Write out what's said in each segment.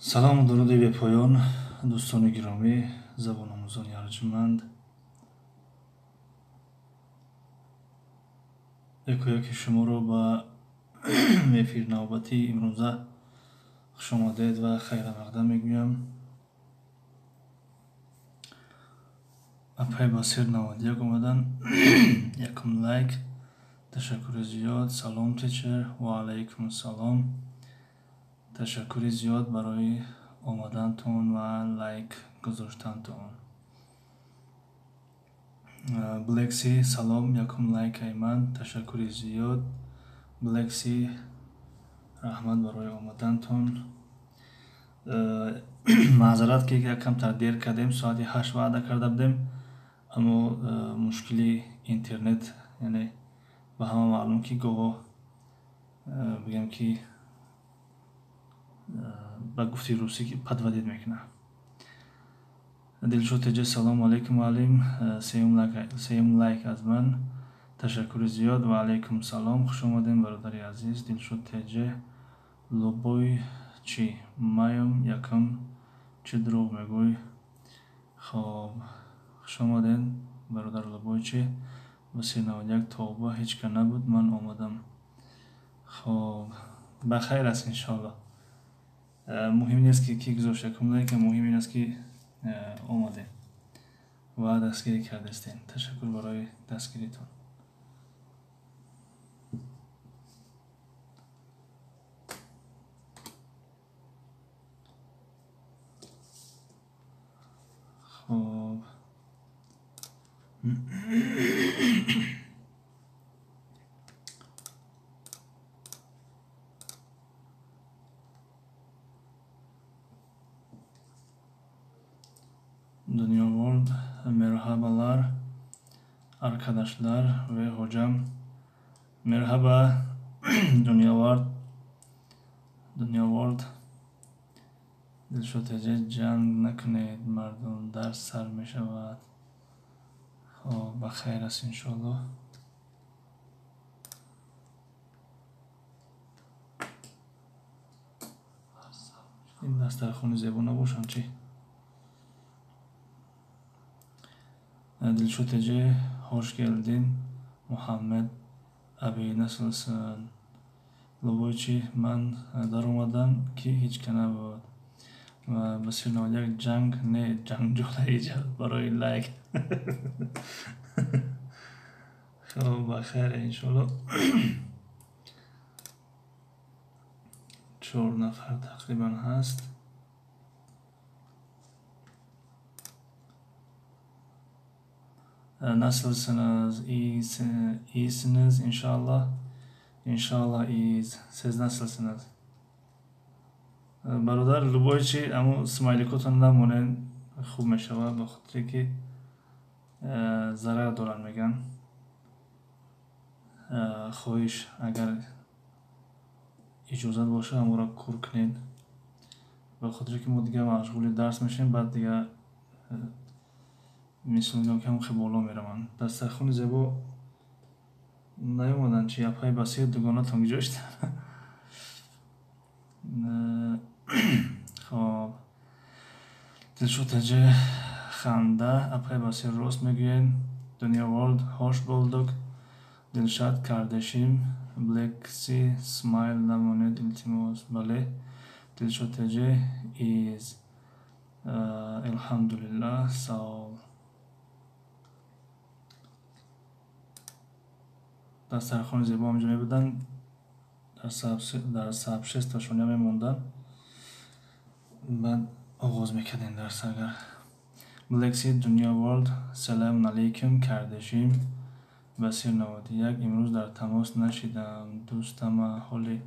салому дуруди бепоён дӯстони гиромӣ, забономӯзони арҷуманд. яке шуморо ба эфир навбати имрӯза хушомадед ва хайрамақдам мегӯям. апай Басир 91 омадан. Якум лайк. Ташаккури зиёд. Салом тичер. Ва алайкум салом. ташаккури зиёд барои омадантон ва лайк гузоштантон. Блекси салом. Якум лайк айман. Ташаккури зиёд. Блекси раҳмат барои омадантон. маъзарат ки якамтар дер кардем, соати 8 ваъда карда будем, аммо мушкили интернет, яъне ба ҳама маълум ки гоҳо бигем ки ба гуфти русӣ ки падвадид мекунад. Дилшод теҷа салому алайкум муаллим. сеюм лайк аз ман. Ташаккури зиёд. Ва алайкум салом. хуш омадем бародари азиз. Дилшод теҷа лобой чӣ маём якам чӣ дурӯғ мегӯй. хоб хуш омадем бародар лобойчӣ. Басир 91 тоба ҳеҷ ка набуд, ман омадам. хоб ба хайр аст иншоалло. муҳим нест ки кӣ гузошт якум лайка, муҳим ин аст ки омадем ва дастгирӣ кардастем. Ташаккур барои дастгиритон. хоб дунёворд мерҳабалар аркадашлар ве ҳоҷам. мерҳаба дунёворд. дилшод теҷа ҷанг накунед, мардум дард сар мешавад. хоб ба хайр аст иншоалло. ин дастархони зебо набошанд чӣ? дилшод теҷа ҳош келдин муҳаммад абӣ насулсан. лобойчӣ ман даромадам ки ҳеҷ ка набуд. ва Басир 91 ҷанг не ҷанҷола иҷод барои лайк. хоб ба хайр иншоалло. 4 нафар тақрибан ҳаст. наслсиназ исиназ иншоалло из сез наслсиназ. бародар лубойчӣ аммо смайликотон намонен, хуб мешавад, ба хотире ки зарар доранд меган. хоҳиш агар иҷозат боша аморо кур кунед, ба хотире ки мо дига машғули дарс мешавем, баъд дига мисолиён ки ҳамон хеле боло мераванд. дастархони зебо наёмаданд чӣ? Апай Басир дугонатон гузошт. хоб дилшод теҷа ханда. Апай Басир рост мегӯед. дунёворд ҳош болдук. дилшад кардашим. блекси смайл намонед илтимос. бале. дилшод теҷа из элҳамдулиллаҳ саол. дастархони зебо ҳамҷо мебуданд. дар саб 6 та шония мемонданд. баъд оғоз мекардем дарс. агар блекси дунёворд салому алайкум кардашим. Басир 91 имрӯз дар тамос нашидам. дӯстама ҳоли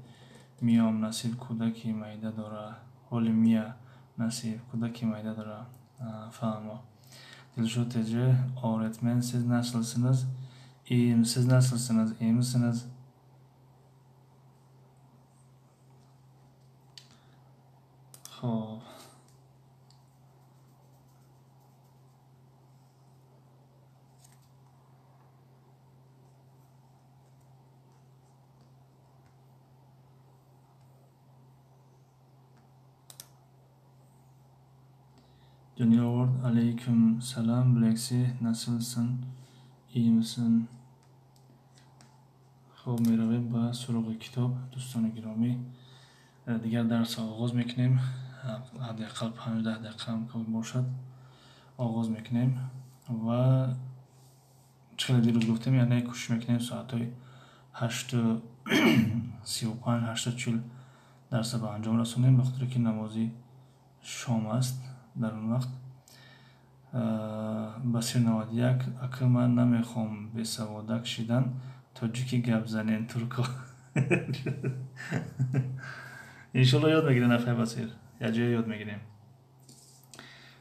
миям насиб кӯдаки майда дора. ҳоли мия насиб кӯдаки майда дора. фаҳмо. дилшод теҷа оретмен сез наслсиназ. сез наслсиназ эмсиназ. хоб جانی آورد علیکم سلام بلکسی نسلسن ایمسن. خب میرویم با سراغ کتاب. دوستان گرامی دیگر درس آغاز میکنیم. حداقل 15 دقیقه هم کافی باشد آغاز میکنیم و چقدر دیروز گفتیم یعنی کوشش میکنیم ساعت های 8:35 8:40 درس به انجام رسونیم، بخاطر که نمازی شام است در اون وقت. بسیر 91 اکه من نمیخوام به سوادک شیدن تاجیکی گپ زنین ترکا. انشالله یاد میگیرین افای بسیر، یا جای یاد میگیریم.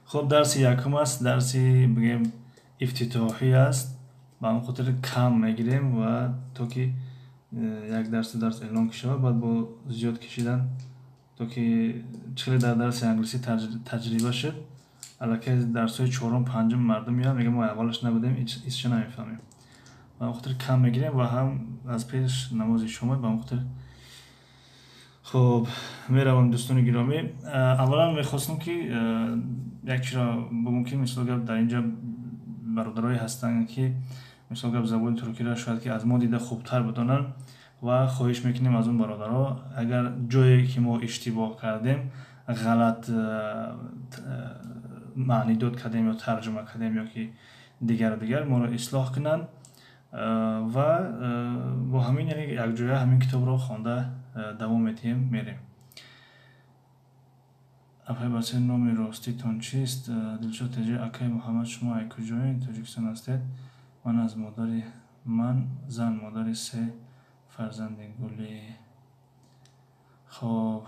خب درس یکم است، درسی بگیم افتتاحی است، با اون خاطر کم میگیریم و تا که یک درس اعلام کشید بعد با زیاد کشیدن تا که چخیلی در درس انگلیسی تجربه شد. الکی درس های چهارم پنجم مردم میاد میگه ما اولش نبودیم هیچ نمیفهمیم، با اون خاطر کم میگیریم و هم از پیش نماز شما با اون خاطر. خب میروم دوستان گرامی. اولا میخواستم که یک چیزا بگم که مثلا گپ در اینجا برادرای هستن که مثلا گپ زبان ترکی را شاید که از ما دیده خوبتر بدونن و خواهش میکنیم از اون برادرها اگر جایی که ما اشتباه کردیم غلط معنی داد کردیم یا ترجمه کردیم یا که دیگر ما را اصلاح کنن و با همین یعنی یک جای همین کتاب را خوانده دوام میتیم میریم. افای بسیر نامی راستیتون چیست؟ دلشاد تجه اکای محمد شما ای کجایین؟ تاجیکستان هستید. من از من زن مادر 3 فرزند گلی. خب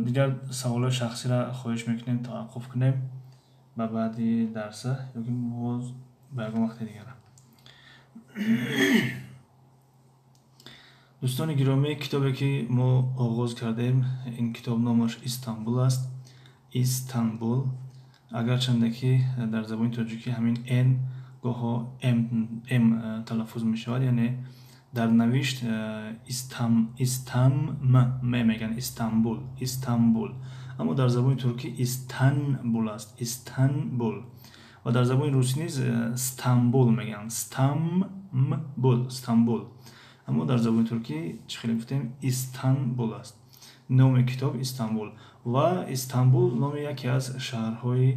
دیگر سوال شخصی را خواهش میکنیم توقف کنیم و بعدی درسه یا که باز برگم وقت دیگر. دوستان گرامی کتابی که ما آغاز کردیم این کتاب نامش استانبول است. استانبول اگرچنده که در زبان تاجیکی همین ان گاها ام تلفظ می شود، یعنی در نوشت میگن استانبول، اما در زبان ترکی استانبول است، استانبول. و در زبان روسی نیز استانبول میگن، استانبول، اما در زبان ترکی چخیلی گفتیم استانبول است. نام کتاب استانبول و استانبول نام یکی از شهرهای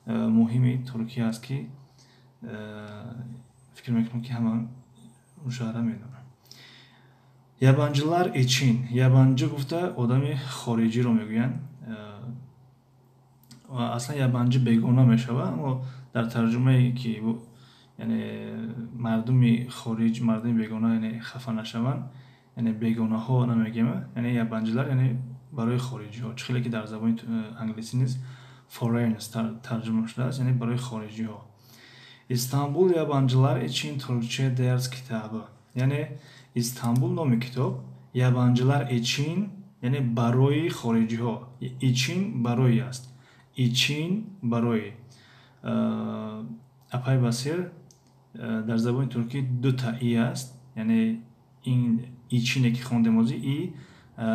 مهم ترکیه است که فکر میکنم که همه اون شهر میدونن. یابانچılar için, yabancı گفته آدم خارجی رو میگوین و اصلا yabancı بیگانه میشود، اما در ترجمه ای که یعنی مردم خارج، مردم بیگانه یعنی خفه نشوند، یعنی بیگانه ها نمیگیم، یعنی yabancılar یعنی برای خارجی ها. چخیلی که در زبان انگلیسی نیز foreigners ترجمه شده است، یعنی برای خارجی ها. İstanbul yabancılar için Türkçe ders kitabı. Yani İstanbul nomi kitap yabancılar için yani برای خارجی ها. için برای است. için برای. اپای بسیر در زبان ترکی دو تا ای است، یعنی این içine که خوانده موزی ای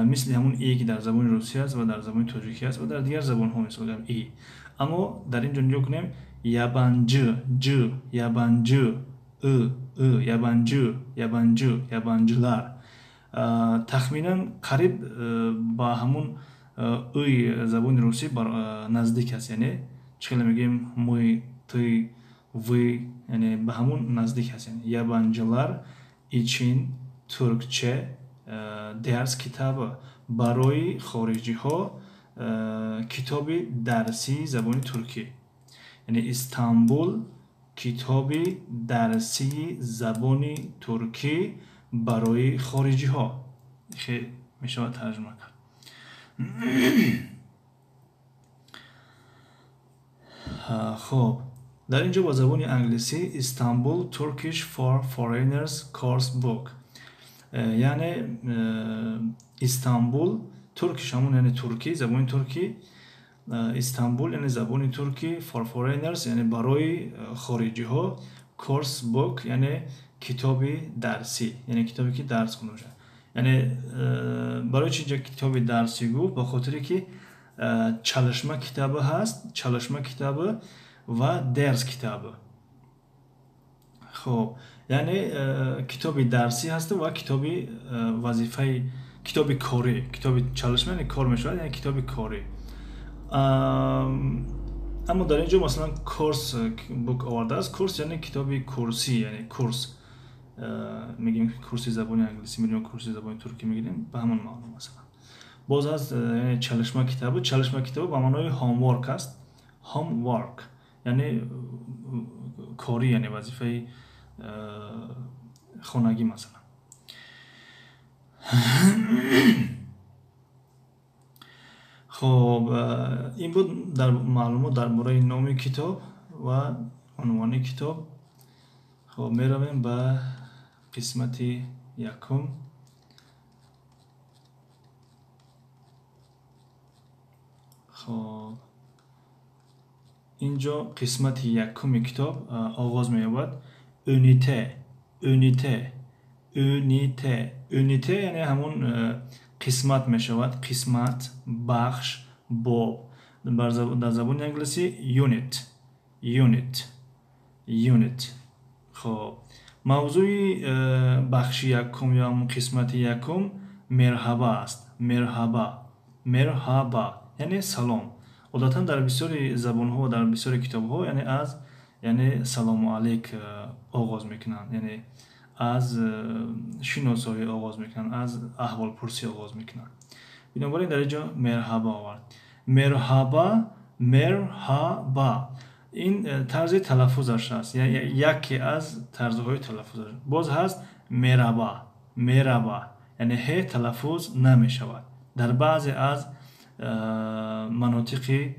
مثل همون ای که در زبان روسی است و در زبان تاجیکی است و در دیگر زبان ها مثل ای. اما در این جنجا کنیم yabancı, yabancı, yabancı, yabancılar. تخمیناً قریب با همون ای زبان روسی نزدیک است، یعنی چخیلی میگیم موی توی وی یعنی به همون نزدیک است. یعنی yabancılar için Türkçe ders kitabı برای خارجی ها کتاب درسی زبان ترکی. یعنی استانبول کتاب درسی زبان ترکی برای خارجی ها خیلی میشه ترجمه کرد. خب در اینجا با زبان انگلیسی استانبول Turkish for Foreigners course book، یعنی استانبول ترکیش همون یعنی ترکی، زبان ترکی. استانبول یعنی زبان ترکی for foreigners یعنی برای خارجی ها. course book یعنی کتاب درسی، یعنی کتابی که درس خونده میشه. یعنی برای چی اینجا کتاب درسی گفت؟ به خاطری که çalışma kitabı هست çalışma kitabı و درس kitabı. خب یعنی کتابی درسی هست و کتابی وظیفه کتابی کاری کتابی çalışma یعنی کار میشود یعنی کتابی کاری اما در اینجا مثلا کورس بوک آورده است کورس یعنی کتابی کورسی یعنی کورس میگیم کورسی زبان انگلیسی میگیم کورسی زبان ترکی میگیم به همون معنا مثلا باز از یعنی çalışma kitabı به معنای homework است homework یعنی کاری یعنی وظیفه خانگی مثلا خب این بود در معلومات درباره نام کتاب و عنوان کتاب. خب میرویم به قسمت یکم. خب اینجا قسمت یکم کتاب آغاز می‌یابد. اونیته یعنی همون قسمت میشود قسمت بخش باب در زبان انگلیسی یونیت. خب موضوع بخش یکم یا قسمت یکم مرحبا است. مرحبا یعنی سلام. عادتا در بسیاری زبان ها و در بسیاری کتاب ها یعنی از یعنی سلام علیک آغاز میکنند یعنی از شناسایی آغاز میکنند از احوال پرسی آغاز میکنند. بنابراین در اینجا مرحبا آورد. مرحبا این طرز تلفظش است یعنی یکی از طرزهای تلفظش. باز هست مرحبا یعنی ه تلفظ نمی شود. در بعضی از مناطق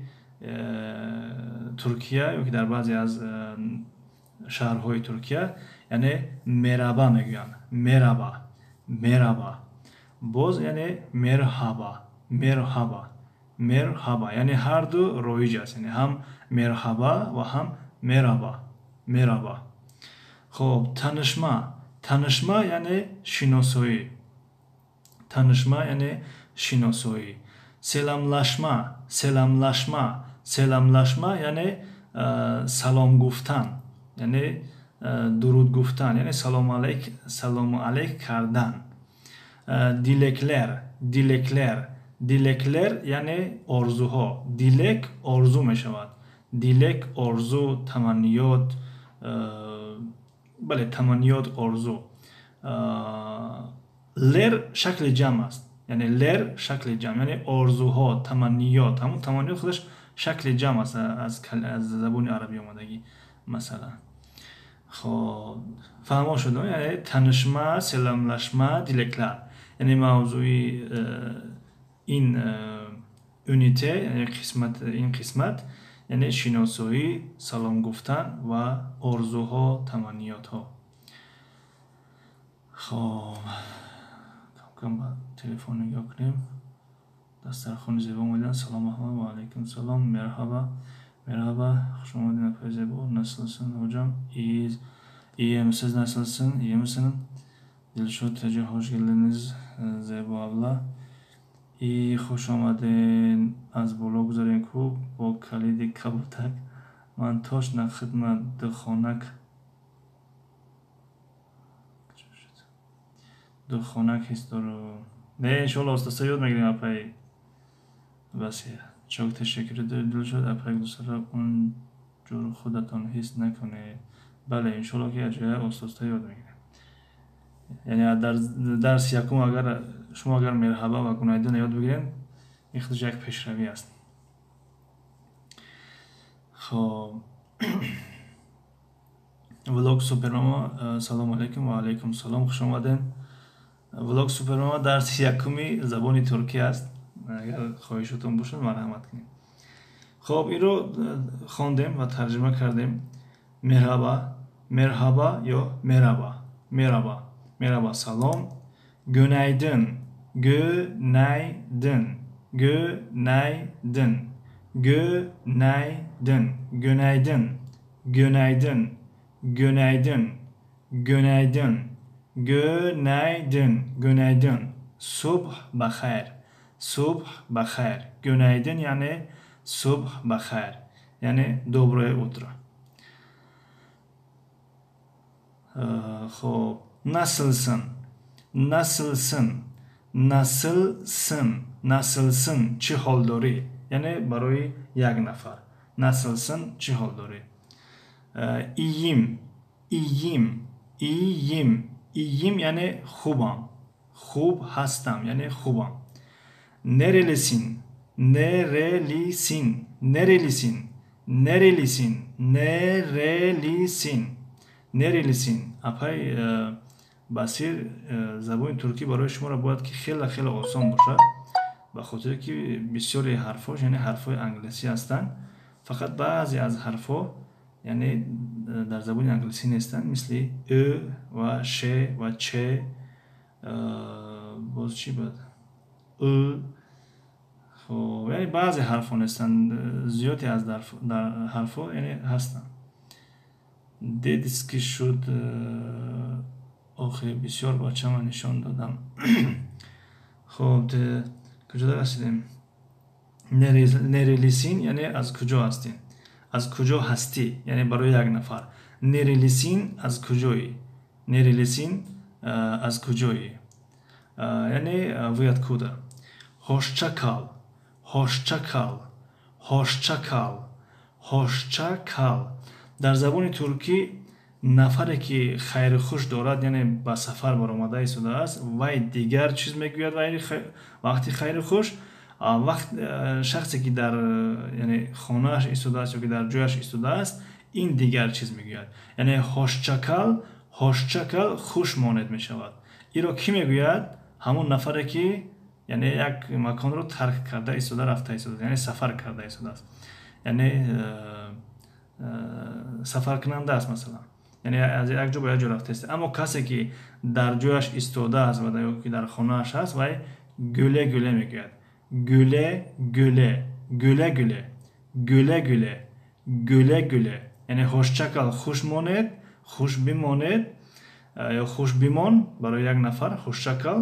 ترکیه یا که در بعضی از شهرهای ترکیه یعنی مرحبا میگویند. مرحبا باز یعنی مرحبا یعنی هر دو رایج است یعنی هم مرحبا و هم مرحبا. خب تنشما یعنی شناسایی. سلاملاشما یعنی سلام گفتن یعنی درود گفتن یعنی سلام علیک کردن. دیلکلر یعنی آرزوها. دیلک آرزو می شود. دیلک آرزو تمنیات بله تمنیات آرزو. لر شکل جمع است یعنی لر شکل جمع یعنی آرزوها تمنیات همون تمنیات خودش شکل جمع است از زبان عربی آمدگی مثلا. خب فهمو شد یعنی تنشما سلاملاشما دیلکلر یعنی موضوع این اونیته یعنی این قسمت یعنی شناسایی سلام گفتن و آرزوها تمنیات ها. خب کم با تلفن نگاه کنیم. دسترخوان زیبا اومدن. سلام احمد و علیکم سلام. مرحبا خوش اومدین اپای زیبا. Nasılsın hocam? İyiyim siz nasılsın? İyi misin? Dilşod Tece hoş geldiniz Zeyba abla. İyi خوش آمدین از بالا گذارین کو با کلید کبوتک من تاش خدمت دخانک هست دارو نه انشالله استاسا یاد میگیریم اپای بسیه çok teşekkür ederim Dilşod اپای دوستان اون جور خودتان حس نکنه. بله انشالله که اجای استاسا یاد میگیریم یعنی در درس یکم شما اگر مرحبا و گناهیدن یاد بگیرین این خودش یک پیشروی است. خب ولوگ سوپرماما سلام علیکم و علیکم سلام خوش آمدین. ولوگ سوپرماما درس یکمی زبان ترکی است اگر خواهشتون باشه مرحمت کنید. خب این رو خواندیم و ترجمه کردیم. مرحبا یا مرحبا سلام. Günaydın. Günaydın. Subh bakhair. صبح بخیر. günaydın یعنی صبح بخیر یعنی доброе утро. خب nasılsın nasılsın nasılsın nasılsın چی حال داری یعنی برای یک نفر nasılsın چی حال داری. iyiyim iyiyim iyiyim iyiyim یعنی خوبم خوب هستم یعنی خوبم. nerelisin nerelisin nerelisin nerelisin nerelisin nerelisin. اپای بسیر زبان ترکی برای شما را باید که خیلی خیلی آسان باشه به خاطر که بسیاری حرفاش یعنی حرفای انگلیسی هستند. فقط بعضی از حرفا یعنی در زبان انگلیسی نیستند مثل ا و ش و چ. باز چی بود ا. خب یعنی بعضی حرفا نیستند زیادی از در حرفا یعنی هستند. دیدیست که شد آخه بسیار بچه من نشان دادم. خب کجا رسیدیم؟ nerelisin یعنی از کجا هستین از کجا هستی یعنی برای یک نفر. nerelisin از کجایی nerelisin از کجایی یعنی ویت کودا. hoşça kal hoşça kal hoşça kal hoşça kal. در زبان ترکی نفری که خیر خوش دارد یعنی با سفر برآمده ایستاده است و دیگر چیز میگوید وقتی خیر خوش وقت شخصی که در یعنی خانه‌اش ایستاده است یا که در جایش ایستاده است این دیگر چیز میگوید یعنی hoşça kal خوش ماند میشود. این را کی میگوید؟ همون نفری که یعنی یک مکان رو ترک کرده ایستاده رفته ایستاده یعنی سفر کرده ایستاده است یعنی سفر کننده است مثلا یعنی از یک جا به یک جا رفته است. اما کسی که در جایش ایستاده است و یا که در خانه‌اش است و گله گله میگوید گله گله گله گله گله گله گله گله یعنی hoşça kal خوش ماند خوش بماند یا خوش بمان برای یک نفر hoşça kal.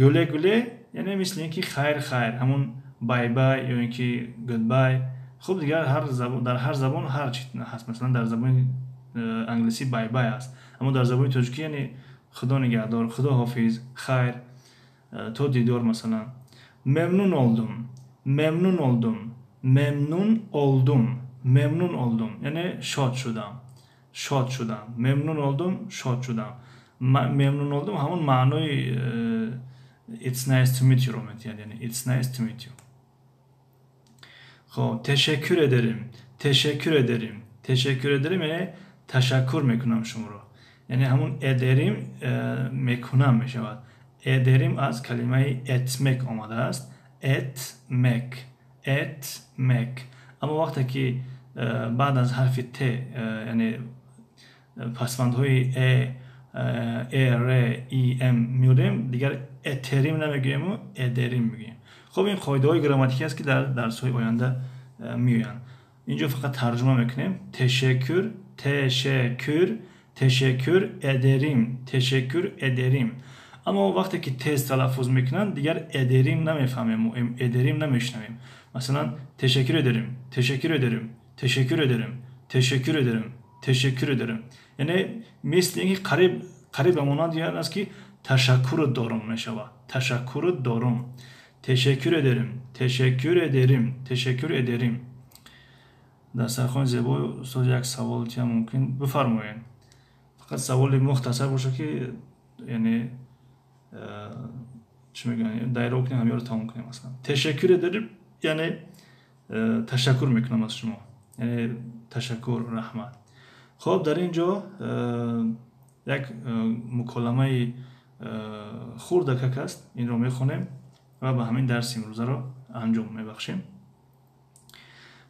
گله گله یعنی مثل اینکه خیر خیر همون بای بای یا اینکه گود بای. خب دیگر در هر زبان هر چیز هست. مثلا در زبان انگلیسی بای بای است اما در زبان ترکی یعنی خدا نگهدار خدا حافظ خیر تا دیدار. مثلا memnun oldum memnun oldum memnun oldum memnun oldum یعنی شاد شدم شاد شدم. memnun oldum شاد شدم. memnun oldum همون معنای it's nice to meet you رو میدهد یعنی it's nice to meet you. خب teşekkür ederim teşekkür ederim teşekkür ederim یعنی تشکر میکنم شما رو یعنی همون ederim میکنم میشود. ederim از کلمه etmek آمده است etmek etmek. اما وقتی که بعد از حرف ت یعنی پسوندهای ر ای ام میوریم دیگر اتریم نمیگیم و ادریم میگیم. خب این قاعده های گراماتیکی است که در درس های آینده میآیند. اینجا فقط ترجمه میکنیم. teşekkür teşekkür teşekkür ederim teşekkür ederim. اما وقتی که تست تلفظ میکنن دیگر ادریم نمیفهمیم و ادریم نمیشنویم. مثلا teşekkür ederim teşekkür ederim teşekkür ederim teşekkür ederim teşekkür ederim یعنی مثل اینکه قریب همونند یعنی است که تشکر دارم میشود تشکر دارم teşekkür ederim teşekkür ederim teşekkür ederim. دسترخوان زیبا استاد یک سوال که ممکن بفرمایید فقط سوال مختصر باشه که یعنی چی میگن دایره کنیم همیشه رو تموم کنیم. مثلا teşekkür ederim یعنی تشکر میکنم از شما یعنی تشکر رحمت. خب در اینجا یک مکالمه خردک است این رو میخونیم و به همین درس امروزه رو انجام میبخشیم.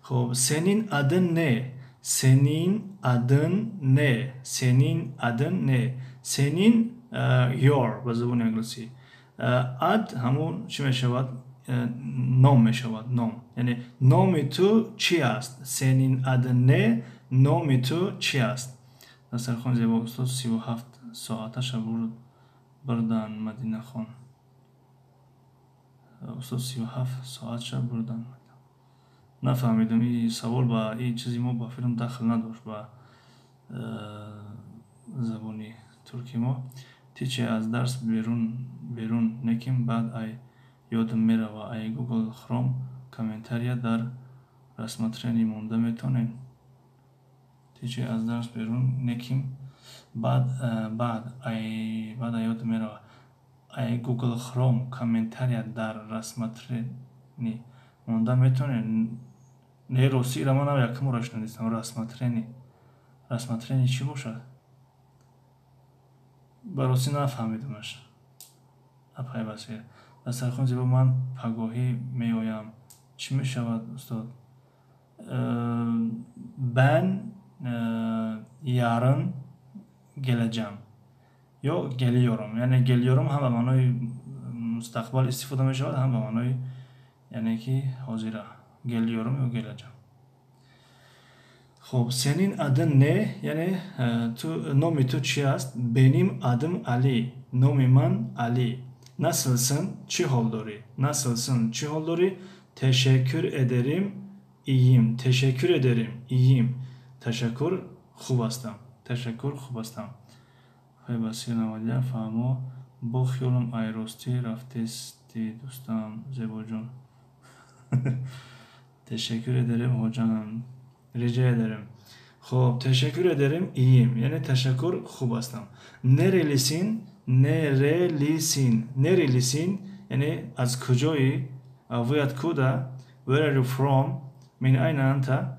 خب senin adın ne senin adın ne senin adın ne senin your به زبان انگلیسی ad همون چی میشود نام میشود نام یعنی نام تو چی است senin adın ne نام تو چی است. دسترخوان زیبا استاد 37 ساعتش برد بردن مدینه خان استاد 37 ساعت شب بردن. نفهمیدم این سوال با این چیزی ما با فیلم دخل نداشت با زبانی ترکی ما. تیچه از درس بیرون نکیم بعد ای یادم میره و ای گوگل خروم کامنتاریا در رسمترینی مونده میتونین. تیچه از درس بیرون نکیم بعد ای یادم میره ای گوگل خروم کامنتاریا در رسمترینی مونده میتونین. نه روسی را من یکم روش ندیستم. رسمترینی چی باشد؟ با روسی نفهمیدمش. اپای بسیار دستر خون زیبا من پگاهی می آیم. چی می شود استاد؟ Ben yarın geleceğim یا geliyorum. یعنی geliyorum هم به معنای مستقبل استفاده می شود هم به معنای یعنی که حاضره. geliyorum یا geleceğim. خب senin adın ne? Yani nomi tu çi است؟ Benim adım Ali. Nomi man Ali. Nasılsın? Çi holdori. Nasılsın? Çi holdori. Teşekkür ederim. İyiyim. Teşekkür ederim. İyiyim. Teşekkür خوب هستم. Teşekkür خوب هستم. خیلی بسیار نوادیا فهمو با خیالم ایراستی رفتستی دوستم زیبا جون. Teşekkür ederim hocam. Rica ederim. خب teşekkür ederim iyiyim. Yani teşekkür خوب هستم. Nerelisin? Nerelisin? Nerelisin? Yani az kujoi? Вы откуда? Where are you from? Min ayna anta?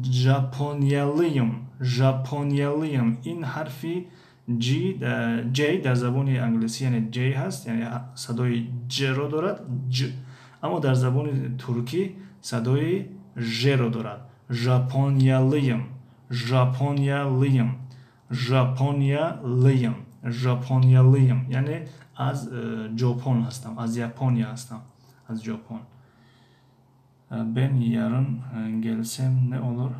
Japonyalıyım. Japonyalıyım. In harfi J در زبان انگلیسی یعنی J هست. یعنی صدای J رو دارد. اما در زبان ترکی صدای J رو دارد. Japonyalıyım. Japonyalıyım. Japonyalıyım. Japonyalıyım. Yani az Japon هستم. Az Japonya هستم. Az Japon. Ben yarın gelsem ne olur?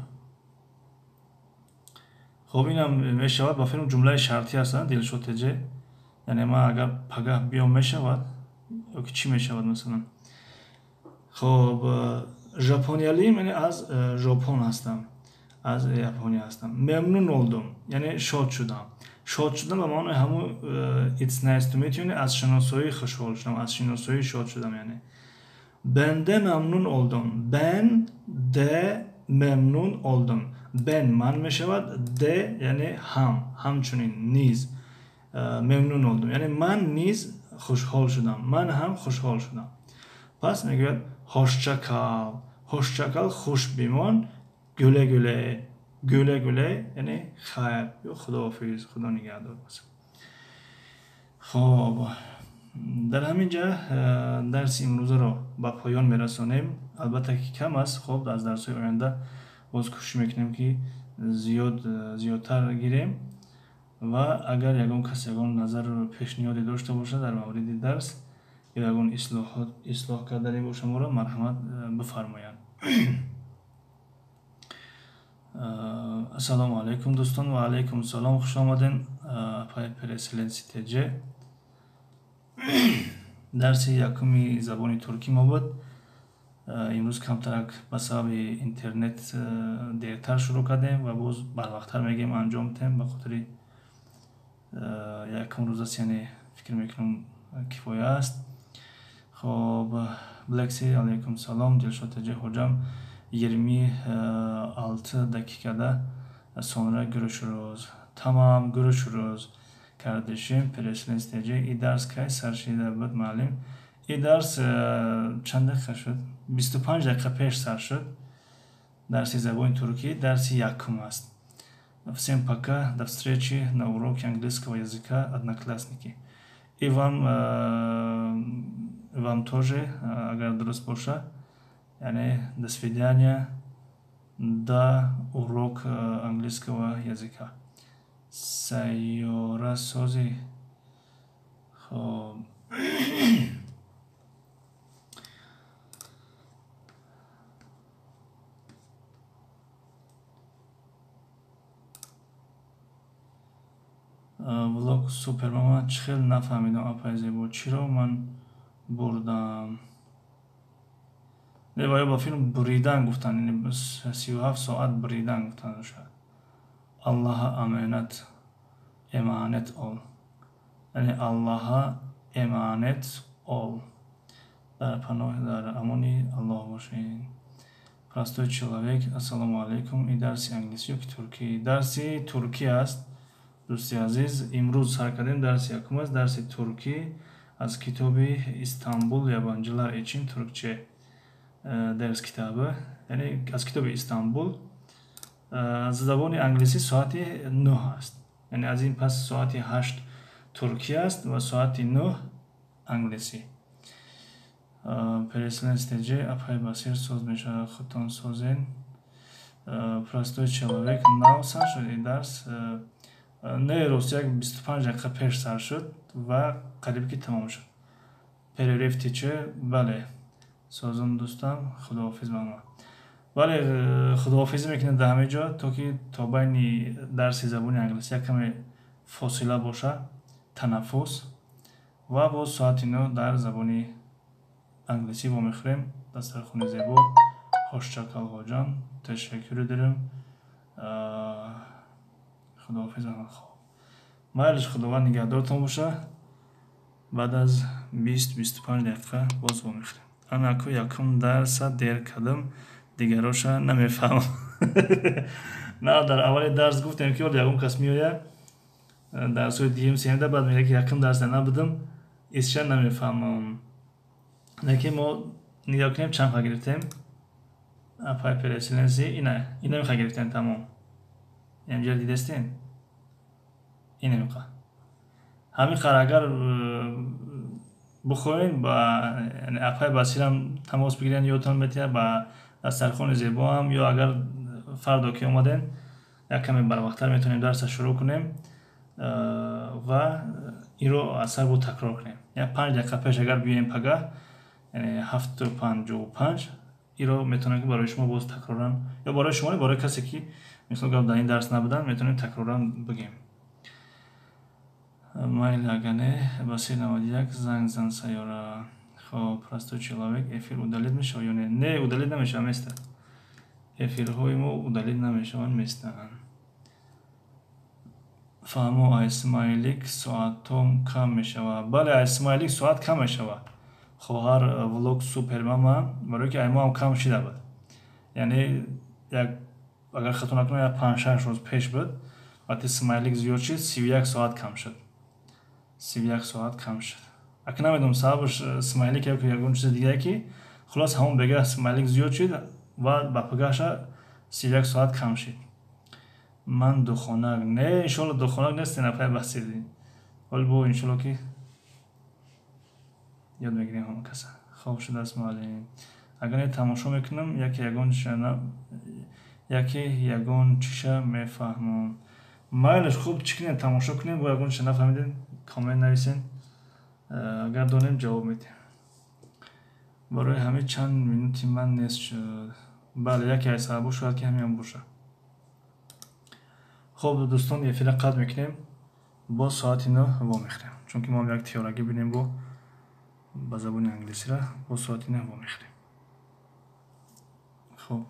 خب اینم میشود با فیلم جمله شرطی هستن دلشو تجه. یعنی ما اگر پگاه بیام میشود یا که چی میشود مثلا. خب ژاپنیالیم یعنی از ژاپن هستم. از ژاپنیا هستم. ممنون oldum یعنی شاد شدم. شاد شدم به معنی همون it's nice to meet you یعنی از شناسایی خوشحال شدم. از شناسایی شاد شدم یعنی. Ben de memnun oldum. Ben de memnun oldum. Ben man میشود de یعنی همچنین نیز memnun oldum. یعنی من نیز خوشحال شدم. من هم خوشحال شدم. پس میگوید hoşça kal. hoşça kal خوش بمان. güle güle. güle güle یعنی خیر یا خداحافظ. خدا نگهدار باشه. خب در همینجا درس امروز رو با پایان میرسونیم. البته که کم است. خب از درس های آینده باز کوشش میکنیم که زیادتر گیریم و اگر یگان کسی یگان نظر و پیشنهادی داشته باشه در مورد درس یا یگان اصلاح کردنی باشه ما را مرحمت بفرمایند. السلام علیکم دوستان و علیکم سلام. خوش آمدین پای پرسلنسی تجه. درس یکمی زبان ترکی ما بود. امروز کمتر به سبب اینترنت دیرتر شروع کردیم و باز بروقتر میگیم انجام میدیم به خاطر یکم روز است. یعنی فکر میکنم کفایه است. خب بلکسی علیکم سلام. دلشاد تجه hocam 26 dakikada sonra görüşürüz. Tamam görüşürüz. Kardeşim پرسلنس تجه ای درس که سرشیده بود معلم. ای درس چند دقیقه شد؟ 25 دقیقه پیش سر شد. درس زبان ترکی درس якум است. Всем пока, до встречи на уроке английского языка, одноклассники. И вам тоже, अगर दुरुस्त باشه, يعني до свидания, до урока английского языка. سیاره سازی. خب ولوگ سوپر ماما چخیل نفهمیدم اپای زیبا چی رو من бурдам. Ва ё ба филм буридан гуфтан, яъне 37 соат буридан гуфтан шуд. Аллаҳа аманат эманет ол. Яъне Аллаҳа эманет ол. Дар паноҳи дар амони Аллоҳ бошед. Простой человек. Ассалому алейкум. И дарси англисӣ ё ки туркӣ? Дарси туркӣ аст. Дӯсти азиз, имрӯз сар кардем дарси якум аст, дарси туркӣ аз китоби Истанбул Yabancılar için Türkçe ders kitabı. Yani az kitabı İstanbul. Zaboni anglisi saati 9 ast. Yani az in pas saati 8 Türkiye ast ve saati 9 anglisi. Переслен стеже апай басир соз меша хутон созен. Простой человек нав сар шуд ин дарс. Не рост як 25 дақиқа пеш сар шуд ва қариб ки тамом шуд. Перерив тиче, бале. Созун дӯстам, худоҳофиз мамнун. Вале худоҳофизӣ мекунем дар ҳамаи ҷо, то ки то байни дарси забони англисӣ якаме фосила боша, танаффус ва боз соати 9 дар забони англисӣ вомехӯрем. Дастархони зебо, хошчакалғоҷон, ташаккур дорем. Худоҳофиз мамнун. Майлиш, худованд нигаҳдортон боша. Баъд аз 20-25 дақиқа боз вомехӯрем. Ана ку якум дарса дер кардам, дигароша намефаҳмам. На дар аввали дарс гуфтем ки ягон кас меояд, дарсҳои дигим сеҳмида, баъд мегӯяд ки якум дарса набудам, изча намефаҳмам. Лекин мо нигоҳ кунем чанд қа гирифтем. Апай переселенси ина меха гирифтем тамом. Инҷа дидестем. Ина меха. Ҳамин қар агар бухоҳед ба апай басирам тамос бигирен, ёдтон метиҳад ба дастархони зебоам, ё агар фардо ки омаден якаме барвақттар метавонем дарса шурӯъ кунем ва инро аз сар буд такрор кунем. Як 5 дақиқа пеш агар биёем пагаҳ, яъне 7:55, инро метавонем ки барои шумо боз такроран, ё барои шумо не, барои касе ки мисол гап дар ин дарс набуданд, метавонем такроран бигем. Майли агар не, басир 91 занг зан сайёра. Хоб, простой человек, эфир удалид мешавад ё не? Не, удалид намешавад, места. Эфирҳои мо удалид намешаванд, местанд. Фаҳмо айсмайлик соатом кам мешавад. Бале, айсмайлик соат кам мешавад. Хоҳар влог супермама, барои ки аймоам кам шида буд. Яъне агар хато накунам, як 5-6 рӯз пеш буд, вақти смайлик зиёд шид, 31 соат кам шуд. 31 соат кам шуд. Аки намедонам сабабаш смайлик ё ки ягон чизи дигае ки хулос ҳамон бега смайлик зиёд шид ва ба пагаҳша 31 соат кам шид. Ман духонак не, иншоалло духонак нестен, апай басиди. Вале бо иншоалло ки ёд мегирем ҳамон каса. Хоб шудааст муаллим. Агар не тамошо мекунам, яке ягон чиша мефаҳмам. Майлаш, хуб чӣ кунем, тамошо кунем, бо ягон чиша нафаҳмидем, коммент нависен. Агар донем ҷавоб медиҳем. Барои ҳамин чанд минути ман нест шуд. Бале, яке аз сабабҳо шояд ки ҳамин боша. Хоб дӯстон, эфира қатъ мекунем. Бо соати 9 вомехӯрем. Чунки мо як теорагӣ бинем ба забони англисира, бо соати 9 вомехӯрем. Хоб.